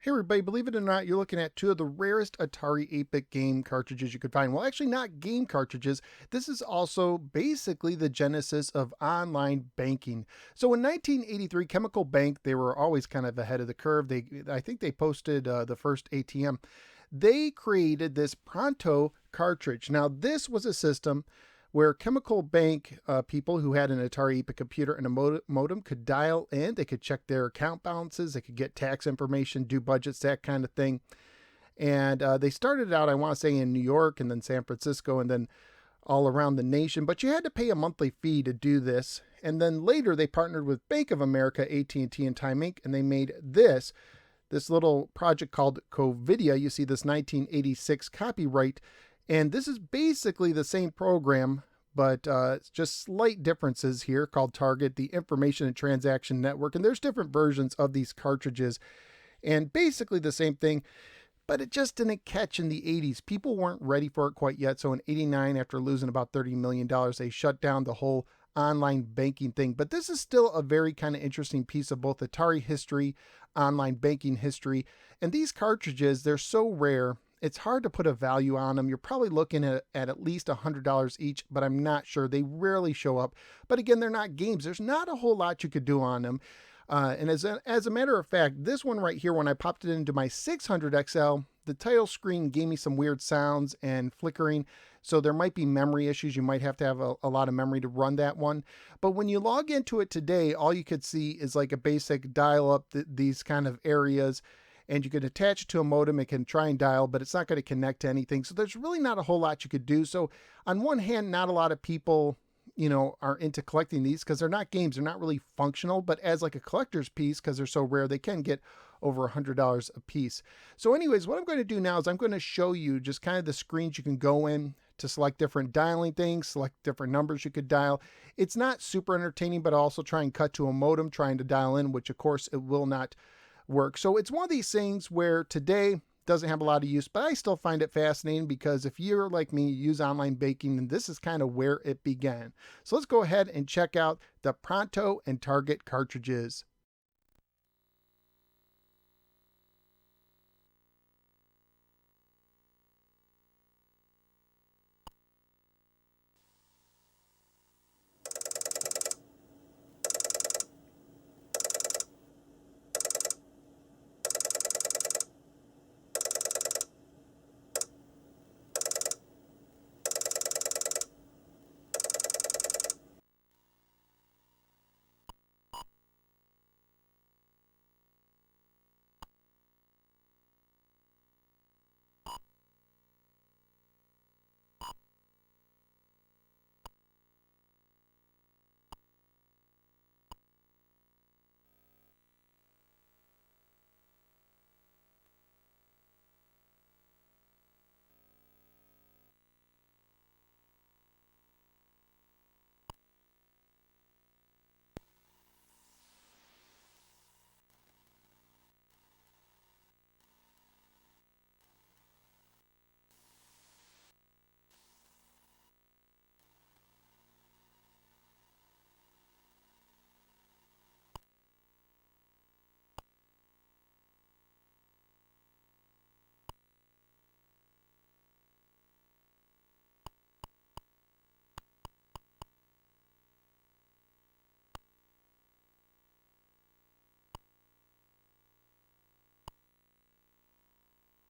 Hey everybody, believe it or not, you're looking at two of the rarest Atari 8-bit game cartridges you could find. Well, actually not game cartridges. This is also basically the genesis of online banking. So in 1983, Chemical Bank, they were always kind of ahead of the curve. I think they posted the first ATM. They created this Pronto cartridge. Now, this was a system where Chemical Bank people who had an Atari 8-bit computer and a modem could dial in. They could check their account balances. They could get tax information, do budgets, that kind of thing. And they started out, I want to say, in New York and then San Francisco and then all around the nation. But you had to pay a monthly fee to do this. And then later they partnered with Bank of America, AT&T, and Time Inc. And they made this little project called Covidia. You see this 1986 copyright. And this is basically the same program, but it's just slight differences here, called Target, the Information and Transaction Network. And there's different versions of these cartridges and basically the same thing, but it just didn't catch in the 80s. People weren't ready for it quite yet. So in 89, after losing about $30 million, they shut down the whole online banking thing. But this is still a very kind of interesting piece of both Atari history, online banking history. And these cartridges, they're so rare. It's hard to put a value on them. You're probably looking at least $100 each, but I'm not sure. They rarely show up. But again, they're not games. There's not a whole lot you could do on them. And as a matter of fact, this one right here, when I popped it into my 600 XL, the title screen gave me some weird sounds and flickering. So there might be memory issues. You might have to have a lot of memory to run that one. But when you log into it today, all you could see is like a basic dial up these kind of areas. And you can attach it to a modem. It can try and dial, but it's not going to connect to anything. So there's really not a whole lot you could do. So on one hand, not a lot of people, are into collecting these because they're not games. They're not really functional, but as like a collector's piece, because they're so rare, they can get over $100 a piece. So anyways, what I'm going to do now is I'm going to show you just kind of the screens you can go in to select different dialing things, select different numbers you could dial. It's not super entertaining, but also try and cut to a modem trying to dial in, which of course it will not work. So it's one of these things where today doesn't have a lot of use, but I still find it fascinating because if you're like me, you use online banking, and this is kind of where it began. So let's go ahead and check out the Pronto and Target cartridges.